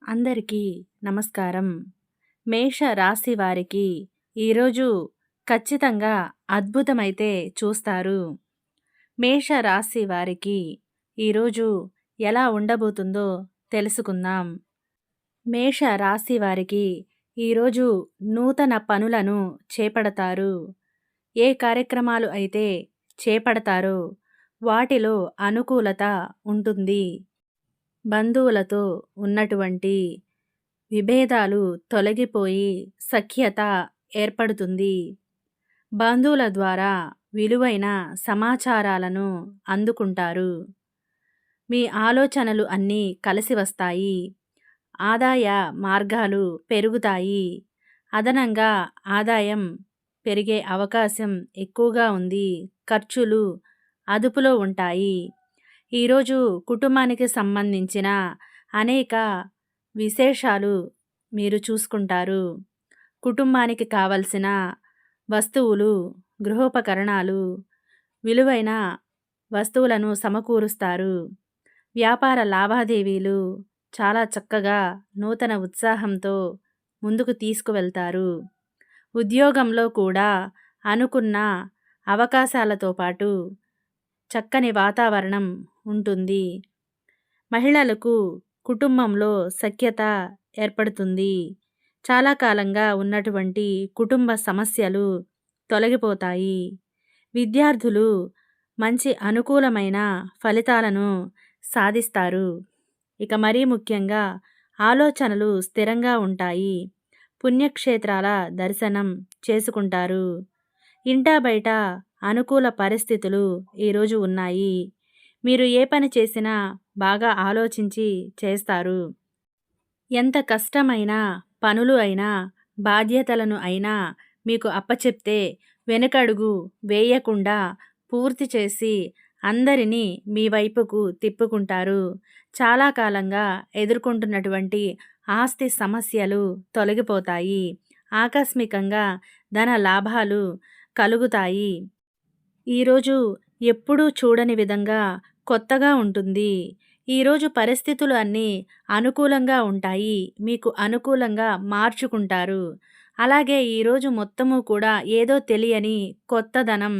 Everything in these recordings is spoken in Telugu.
అందరికీ నమస్కారం. మేష రాశి వారికి ఈరోజు ఖచ్చితంగా అద్భుతమైతే చూస్తారు. మేష రాశి వారికి ఈరోజు ఎలా ఉండబోతుందో తెలుసుకుందాం. మేష రాశి వారికి ఈరోజు నూతన పనులను చేపడతారు. ఏ కార్యక్రమాలు అయితే చేపడతారో వాటిలో అనుకూలత ఉంటుంది. బంధువులతో ఉన్నటువంటి విభేదాలు తొలగిపోయి సఖ్యత ఏర్పడుతుంది. బంధువుల ద్వారా విలువైన సమాచారాలను అందుకుంటారు. మీ ఆలోచనలు అన్నీ కలిసి వస్తాయి. ఆదాయ మార్గాలు పెరుగుతాయి. అదనంగా ఆదాయం పెరిగే అవకాశం ఎక్కువగా ఉంది. ఖర్చులు అదుపులో ఉంటాయి. ఈరోజు కుటుంబానికి సంబంధించిన అనేక విశేషాలు మీరు చూసుకుంటారు. కుటుంబానికి కావలసిన వస్తువులు, గృహోపకరణాలు, విలువైన వస్తువులను సమకూరుస్తారు. వ్యాపార లావాదేవీలు చాలా చక్కగా నూతన ఉత్సాహంతో ముందుకు తీసుకువెళ్తారు. ఉద్యోగంలో కూడా అనుకున్న అవకాశాలతో పాటు చక్కని వాతావరణం ఉంటుంది. మహిళలకు కుటుంబంలో సఖ్యత ఏర్పడుతుంది. చాలా కాలంగా ఉన్నటువంటి కుటుంబ సమస్యలు తొలగిపోతాయి. విద్యార్థులు మంచి అనుకూలమైన ఫలితాలను సాధిస్తారు. ఇక మరీ ముఖ్యంగా ఆలోచనలు స్థిరంగా ఉంటాయి. పుణ్యక్షేత్రాల దర్శనం చేసుకుంటారు. ఇంటా బయట అనుకూల పరిస్థితులు ఈరోజు ఉన్నాయి. మీరు ఏ పని చేసినా బాగా ఆలోచించి చేస్తారు. ఎంత కష్టమైన పనులు అయినా, బాధ్యతలను అయినా మీకు అప్పచెప్తే వెనుకడుగు వేయకుండా పూర్తి చేసి అందరినీ మీ వైపుకు తిప్పుకుంటారు. చాలా కాలంగా ఎదుర్కొంటున్నటువంటి ఆస్తి సమస్యలు తొలగిపోతాయి. ఆకస్మికంగా ధన లాభాలు కలుగుతాయి. ఈరోజు ఎప్పుడూ చూడని విధంగా కొత్తగా ఉంటుంది. ఈరోజు పరిస్థితులు అన్నీ అనుకూలంగా ఉంటాయి. మీకు అనుకూలంగా మార్చుకుంటారు. అలాగే ఈరోజు మొత్తము కూడా ఏదో తెలియని కొత్తదనం,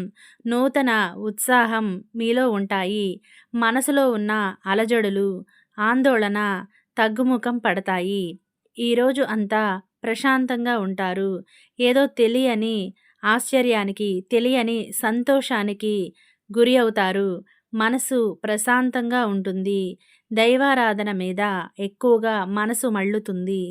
నూతన ఉత్సాహం మీలో ఉంటాయి. మనసులో ఉన్న అలజడులు, ఆందోళన తగ్గుముఖం పడతాయి. ఈరోజు అంతా ప్రశాంతంగా ఉంటారు. ఏదో తెలియని ఆశ్చర్యానికి, తెలియని సంతోషానికి గురి అవుతారు. మనసు ప్రశాంతంగా ఉంటుంది. దైవారాధన మీద ఎక్కువగా మనసు మళ్ళుతుంది.